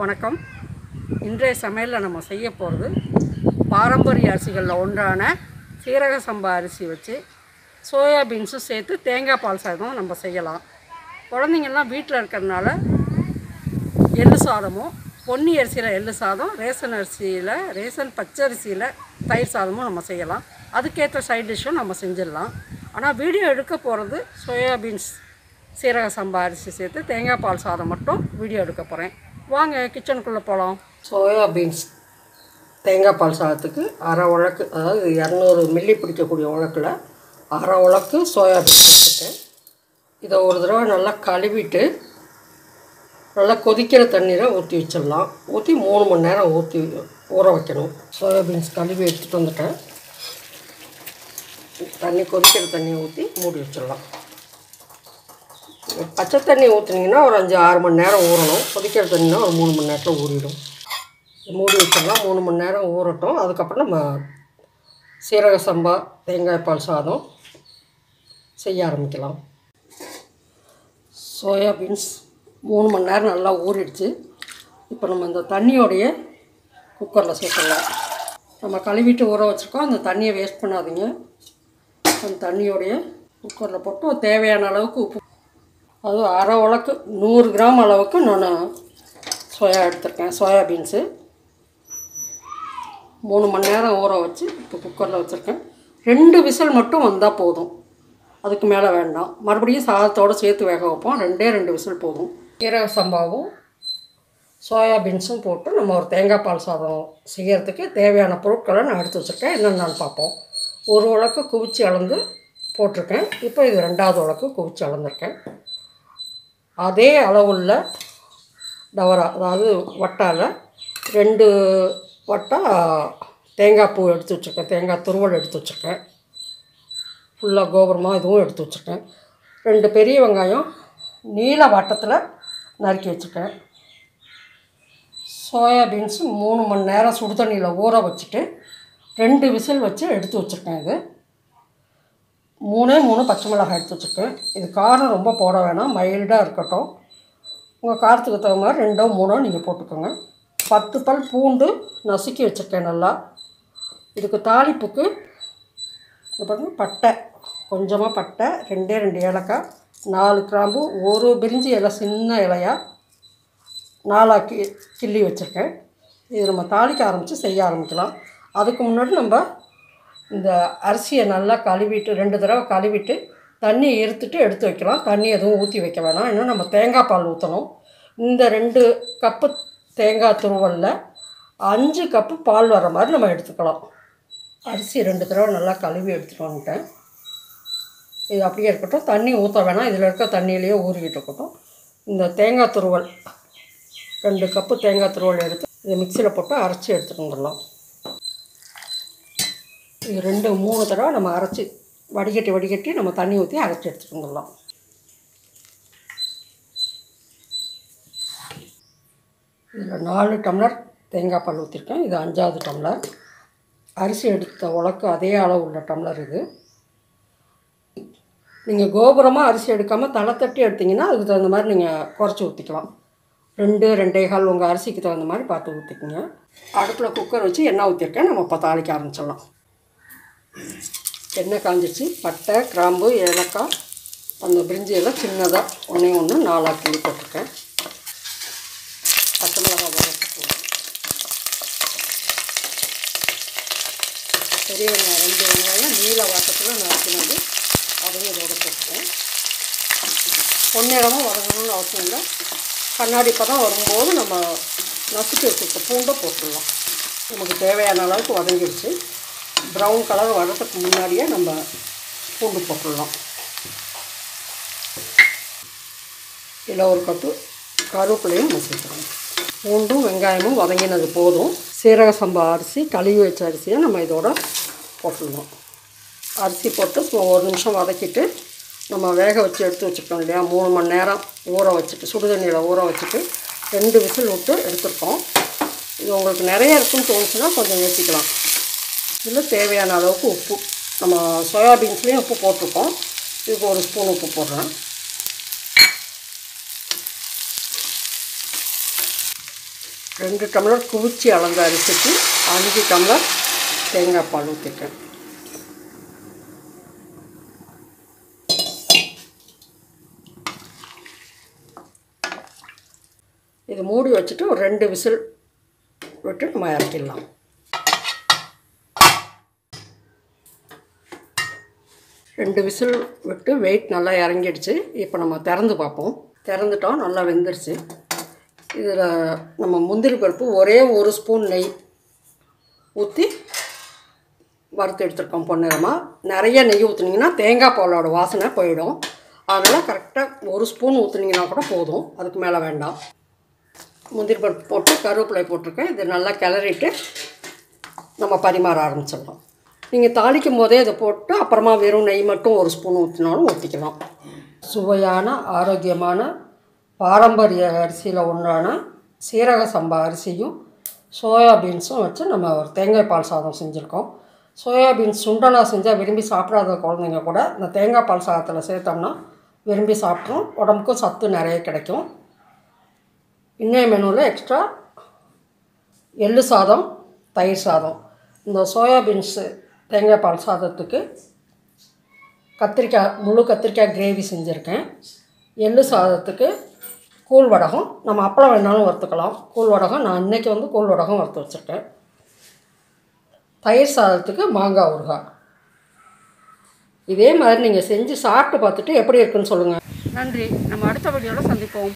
வணக்கம். இன்றைய சமையலில் நம்ம செய்ய போகிறது பாரம்பரிய அரிசிகளில் ஒன்றான சீரக சம்பா அரிசி வச்சு சோயாபீன்ஸும் சேர்த்து தேங்காய் பால் சாதம் நம்ம செய்யலாம். குழந்தைங்கள்லாம் வீட்டில் இருக்கிறதுனால எள்ளு சாதமும், பொன்னி அரிசியில் எள்ளு சாதம், ரேஷன் பச்சரிசியில் தயிர் சாதமும் நம்ம செய்யலாம். அதுக்கேற்ற சைட் டிஷ்ஷும் நம்ம செஞ்சிடலாம். ஆனால் வீடியோ எடுக்க போகிறது சோயாபீன்ஸ் சீரக சம்பா அரிசி சேர்த்து தேங்காய் பால் சாதம் மட்டும் வீடியோ எடுக்க போகிறேன். வாங்க கிச்சனுக்குள்ளே போகலாம். சோயாபீன்ஸ் தேங்காய் பால் சாதத்துக்கு அரை உலக்கு, அதாவது 200 மில்லி பிடிக்கக்கூடிய உலக்கில் அரை உலக்கு சோயாபீன்ஸ் எடுத்துட்டேன். இதை ஒரு தடவை நல்லா கழுவிட்டு நல்லா கொதிக்கிற தண்ணீரை ஊற்றி வச்சிடலாம். ஊற்றி 3 மணி நேரம் ஊற வைக்கணும். சோயாபீன்ஸ் கழுவி எடுத்துகிட்டு வந்துட்டேன். கொதிக்கிற தண்ணியை ஊற்றி மூடி வச்சிடலாம். பச்சை தண்ணி ஊற்றுனீங்கன்னா ஒரு 5-6 மணி நேரம் ஊறணும். கொதிக்கிற தண்ணினா ஒரு 3 மணி நேரத்தில் ஊறிடும். மூடி வச்சிடலாம். 3 மணி நேரம் ஊறட்டும். அதுக்கப்புறம் நம்ம சீரக சம்பா தேங்காய் பால் சாதம் செய்ய ஆரம்பிக்கலாம். சோயாபீன்ஸ் 3 மணி நேரம் நல்லா ஊறிடுச்சு. இப்போ நம்ம இந்த தண்ணியோடைய குக்கரில் சேர்த்துடலாம். நம்ம கழுவிட்டு ஊற வச்சுருக்கோம். அந்த தண்ணியை வேஸ்ட் பண்ணாதீங்க. அந்த தண்ணியோடைய குக்கரில் போட்டு தேவையான அளவுக்கு உப்பு, அது அரை உலக்கு 100 கிராம் அளவுக்கு நான் எடுத்துருக்கேன். சோயாபீன்ஸு 3 மணி நேரம் ஊற வச்சு இப்போ குக்கரில் வச்சுருக்கேன். 2 விசில் மட்டும் வந்தால் போதும், அதுக்கு மேலே வேண்டாம். மறுபடியும் சாதத்தோடு சேர்த்து வேக வைப்போம். 2 விசில் போதும். சீரக சம்பாவும் சோயாபீன்ஸும் போட்டு நம்ம ஒரு தேங்காய் பால் சாதம் செய்கிறதுக்கு தேவையான பொருட்களை நான் எடுத்து வச்சுருக்கேன். என்னென்னு பார்ப்போம். ஒரு உலக்கு குவிச்சு அளந்து போட்டிருக்கேன். இப்போ இது 2வது உலக்கு குவிச்சு அளந்துருக்கேன். அதே அளவுள்ள டவரா, அதாவது வட்டாவில் 2 வட்டா தேங்காய் பூ எடுத்து வச்சுருக்கேன். தேங்காய் துருவல் எடுத்து வச்சுருக்கேன். ஃபுல்லாக கோபுரமாக இதுவும் எடுத்து வச்சுருக்கேன். 2 பெரிய வெங்காயம் நீல வட்டத்தில் நறுக்கி வச்சுருக்கேன். சோயாபீன்ஸு 3 மணி நேரம் சுடு தண்ணியில் ஊற வச்சுட்டு 2 விசில் வச்சு எடுத்து வச்சுருக்கேன். இது 3 பச்சை மிளகாய் எடுத்து வச்சுருக்கேன். இது காரம் ரொம்ப போட வேணாம், மைல்டாக இருக்கட்டும். உங்கள் காரத்துக்கு தகுந்த மாதிரி 2-3 நீங்கள் போட்டுக்கோங்க. 10 பல் பூண்டு நசுக்கி வச்சுருக்கேன் நல்லா. இதுக்கு தாளிப்புக்கு பாருங்க, பட்டை கொஞ்சமாக, பட்டை 2 ஏலக்காய், 4 கிராம்பு, 1 பிரிஞ்சி இலை சின்ன இலையாக 4 கிள்ளி வச்சுருக்கேன். இது நம்ம தாளிக்க ஆரம்பித்து செய்ய ஆரம்பிக்கலாம். அதுக்கு முன்னாடி நம்ம இந்த அரிசியை நல்லா கழுவிட்டு 2 தடவை கழுவிட்டு தண்ணி இருத்துட்டு எடுத்து வைக்கலாம். தண்ணி எதுவும் ஊற்றி வைக்க வேணாம். இன்னும் நம்ம தேங்காய் பால் ஊற்றணும். இந்த 2 கப்பு தேங்காய் துருவலில் 5 கப்பு பால் வர மாதிரி நம்ம எடுத்துக்கலாம். அரிசி 2 தடவை நல்லா கழுவி எடுத்துகிட்டு வந்துட்டேன். இது அப்படியே இருக்கட்டும், தண்ணி ஊற்ற வேணாம். இதில் இருக்க தண்ணியிலேயே ஊறிக்கிட்டு இருக்கட்டும். இந்த தேங்காய் துருவல் 2 கப்பு தேங்காய் துருவல் எடுத்து இதை மிக்சியில் போட்டு அரைச்சி எடுத்துகிட்டு வந்துடலாம். இது 2-3 தடவை நம்ம அரைச்சி வடிகட்டி நம்ம தண்ணி ஊற்றி அரைச்சி எடுத்துகிட்டு வந்துடலாம். இதில் 4 டம்ளர் தேங்காய் பால் ஊற்றிருக்கேன். இது 5வது டம்ளர். அரிசி எடுத்த உலக்கு அதே அளவு உள்ள டம்ளர் இது. நீங்கள் கோபுரமாக அரிசி எடுக்காமல் தலை தட்டி எடுத்திங்கன்னா அதுக்கு தகுந்த மாதிரி நீங்கள் குறைச்சி ஊற்றிக்கலாம். 2-2.25 உங்கள் அரிசிக்கு தகுந்த மாதிரி பார்த்து ஊற்றிக்கிங்க. அடுப்பில் குக்கர் வச்சு எண்ணெய் ஊற்றிருக்கேன். நம்ம இப்போ தாளிக்க ஆரம்பிச்சிடலாம். எண்ணெய் காஞ்சிச்சு. பட்டை, கிராம்பு, ஏலக்காய், அந்த பிரிஞ்சி எல்லாம் சின்னதாக 1 4 கிள்ளி போட்டிருக்கேன். பச்சை மிளகாய் போட்டுருக்கேன். பெரிய வெங்காயம் 2 வெங்காயம் நீல வாட்டத்தில் நறுக்கினது அதையும் இதோட போட்டுருக்கேன். பொன்னிறமும் வதங்கணும்னு அவசியம் இல்லை. கண்ணாடி பதம் வரும்போது நம்ம நசுக்கி வச்சுருக்க பூண்டை போட்டுடலாம். நமக்கு தேவையான அளவுக்கு வதங்கிடுச்சு. ப்ரௌன் கலர் வர்றதுக்கு முன்னாடியே நம்ம பூண்டு போட்டுடலாம். இதில் 1 கப்பு கருவேப்பிலையும் நம்ம சேர்த்துக்கலாம். பூண்டும் வெங்காயமும் வதங்கினது போதும். சீரக சம்பா அரிசி கழுவி வச்ச அரிசியை நம்ம இதோட போட்டுடலாம். அரிசி போட்டு 1 நிமிஷம் வதக்கிட்டு நம்ம வேக வச்சு எடுத்து வச்சுருக்கோம் இல்லையா, 3 மணி நேரம் ஊற வச்சுட்டு சுடுதண்ணியில் ஊற வச்சுட்டு 2 விசில் விட்டு எடுத்துருக்கோம். இது உங்களுக்கு நிறைய இருக்குன்னு தோணுச்சுன்னா கொஞ்சம் ஏற்றிக்கலாம். இதில் தேவையான அளவுக்கு உப்பு, நம்ம சோயாபீன்ஸ்லேயும் உப்பு போட்டிருக்கோம். இதுக்கு 1 ஸ்பூன் உப்பு போடுறேன். 2 டம்ளர் குவிச்சி அளந்த அரிசிக்கு 5 டம்ளர் தேங்காய் பால் ஊற்றிருக்கேன். இது மூடி வச்சுட்டு ஒரு 2 விசில் விட்டு நம்ம இறக்கிடலாம். ரெண்டு விசில் விட்டு வெயிட் நல்லா இறங்கிடுச்சு. இப்போ நம்ம திறந்து பார்ப்போம். திறந்துட்டோம், நல்லா வெந்துருச்சு. இதில் நம்ம முந்திரி பருப்பு ஒரே 1 ஸ்பூன் நெய் ஊற்றி வறுத்து எடுத்துருக்கோம் பொன்னிறமாக. நிறைய நெய் ஊற்றுனீங்கன்னா தேங்காய் பாலோட வாசனை போயிடும். அதனால் கரெக்டாக 1 ஸ்பூன் ஊற்றுனீங்கன்னா கூட போதும், அதுக்கு மேலே வேண்டாம். முந்திரி பருப்பு போட்டு கருவேப்பிலை போட்டிருக்கேன். இது நல்லா கிளறிட்டு நம்ம பரிமாற ஆரம்பிச்சிடலாம். நீங்கள் தாளிக்கும் போதே இதை போட்டு அப்புறமா வெறும் நெய் மட்டும் 1 ஸ்பூன் ஊற்றினாலும் ஊற்றிக்கலாம். சுவையான ஆரோக்கியமான பாரம்பரிய அரிசியில் ஒன்றான சீரக சம்பா அரிசியும் சோயாபீன்ஸும் வச்சு நம்ம ஒரு தேங்காய் பால் சாதம் செஞ்சுருக்கோம். சோயாபீன்ஸ் சுண்டலாக செஞ்சால் விரும்பி சாப்பிடாத குழந்தைங்க கூட இந்த தேங்காய் பால் சாதத்தில் சேர்த்தோம்னா விரும்பி சாப்பிட்றோம். உடம்புக்கும் சத்து நிறைய கிடைக்கும். இன்னைய மெனுவில் எக்ஸ்ட்ரா எள்ளு சாதம், தயிர் சாதம். இந்த சோயாபீன்ஸு தேங்காய் பால் சாதத்துக்கு முழு கத்திரிக்காய் கிரேவி செஞ்சுருக்கேன். எள்ளு சாதத்துக்கு கூழ் வடகம், நம்ம அப்பளம் வேணாலும் வறுத்துக்கலாம். கூழ் வடகம் நான் இன்றைக்கி கூழ் வடகம் வறுத்து வச்சுருக்கேன். தயிர் சாதத்துக்கு மாங்காய் ஊறுகாய். இதே மாதிரி நீங்கள் செஞ்சு சாப்பிட்டு பார்த்துட்டு எப்படி இருக்குன்னு சொல்லுங்கள். நன்றி. நம்ம அடுத்த வீடியோவில் சந்திப்போம்.